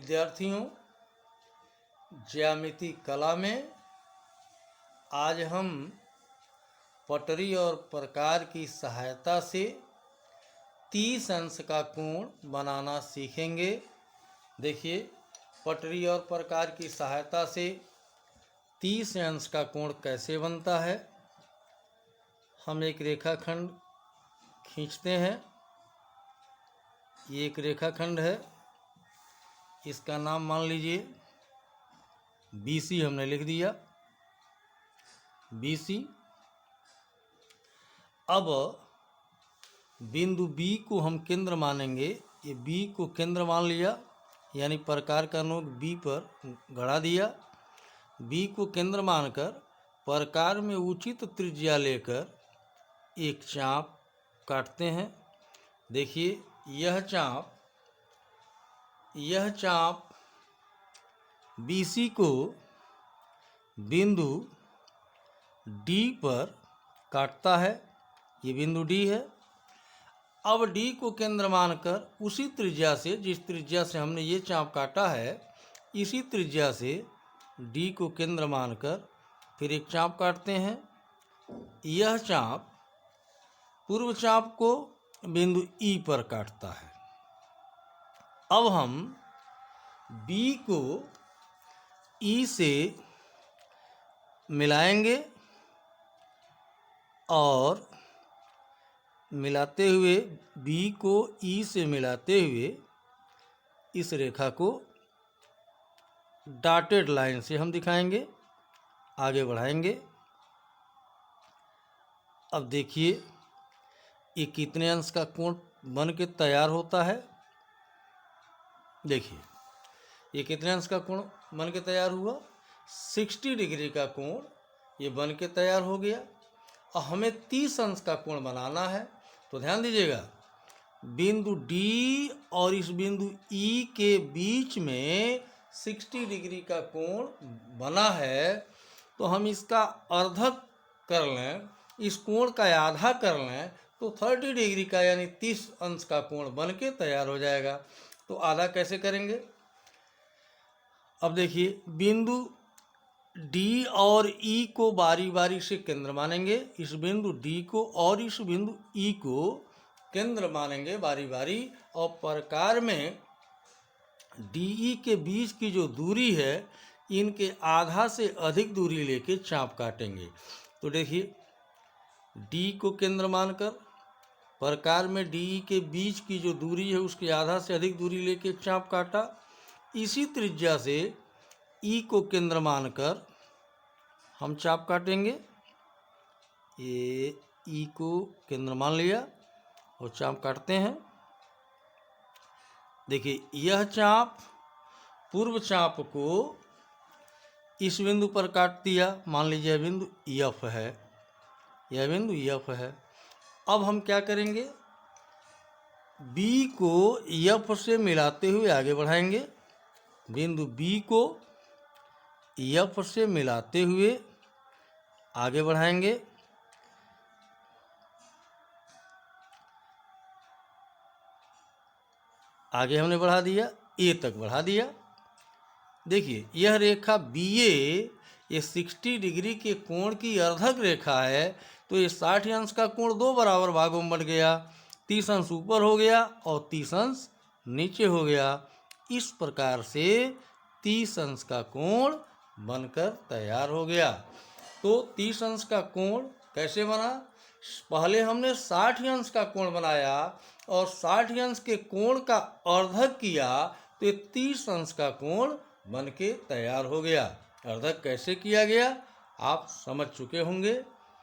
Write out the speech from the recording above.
विद्यार्थियों, ज्यामिति कला में आज हम पटरी और प्रकार की सहायता से 30 अंश का कोण बनाना सीखेंगे। देखिए, पटरी और प्रकार की सहायता से 30 अंश का कोण कैसे बनता है। हम एक रेखाखंड खींचते हैं। ये एक रेखाखंड है, इसका नाम मान लीजिए BC हमने लिख दिया, BC। अब बिंदु B को हम केंद्र मानेंगे। ये B को केंद्र मान लिया, यानी प्रकार का नोक B पर गड़ा दिया। B को केंद्र मानकर प्रकार में उचित त्रिज्या लेकर एक चाप काटते हैं। देखिए, यह चाप BC को बिंदु D पर काटता है। ये बिंदु D है। अब D को केंद्र मानकर उसी त्रिज्या से, जिस त्रिज्या से हमने ये चाप काटा है, इसी त्रिज्या से D को केंद्र मानकर फिर एक चाप काटते हैं। यह चाप पूर्व चाप को बिंदु E पर काटता है। अब हम B को E से मिलाएंगे और मिलाते हुए B को E से मिलाते हुए इस रेखा को डॉटेड लाइन से हम दिखाएंगे, आगे बढ़ाएंगे। अब देखिए, ये कितने अंश का कोण बन के तैयार होता है। देखिए, ये कितने अंश का कोण बन के तैयार हुआ। 60 डिग्री का कोण ये बन के तैयार हो गया। और हमें 30 अंश का कोण बनाना है, तो ध्यान दीजिएगा, बिंदु D और इस बिंदु E के बीच में 60 डिग्री का कोण बना है। तो हम इसका अर्धक कर लें, इस कोण का आधा कर लें, तो 30 डिग्री का यानी 30 अंश का कोण बन के तैयार हो जाएगा। तो आधा कैसे करेंगे। अब देखिए, बिंदु D और E को बारी बारी से केंद्र मानेंगे। इस बिंदु D को और इस बिंदु E को केंद्र मानेंगे बारी बारी, और प्रकार में DE के बीच की जो दूरी है, इनके आधा से अधिक दूरी लेके चाप काटेंगे। तो देखिए, D को केंद्र मानकर प्रकार में DE के बीच की जो दूरी है, उसके आधा से अधिक दूरी लेके चाप काटा। इसी त्रिज्या से E को केंद्र मानकर हम चाप काटेंगे। ये E को केंद्र मान लिया और चाप काटते हैं। देखिए, यह चाप पूर्व चाप को इस बिंदु पर काट दिया। मान लीजिए यह बिंदु F है, यह बिंदु F है। अब हम क्या करेंगे, B को F से मिलाते हुए आगे बढ़ाएंगे। बिंदु B को F से मिलाते हुए आगे बढ़ाएंगे। आगे हमने बढ़ा दिया, A तक बढ़ा दिया। देखिए, यह रेखा BA ये 60 डिग्री के कोण की अर्धक रेखा है। तो ये 60 अंश का कोण दो बराबर भागों में बट गया। 30 अंश ऊपर हो गया और 30 अंश नीचे हो गया। इस प्रकार से 30 अंश का कोण बनकर तैयार हो गया। तो 30 अंश का कोण कैसे बना। पहले हमने 60 अंश का कोण बनाया और 60 अंश के कोण का अर्धक किया, तो ये 30 अंश का कोण बन के तैयार हो गया। अर्धक कैसे किया गया आप समझ चुके होंगे।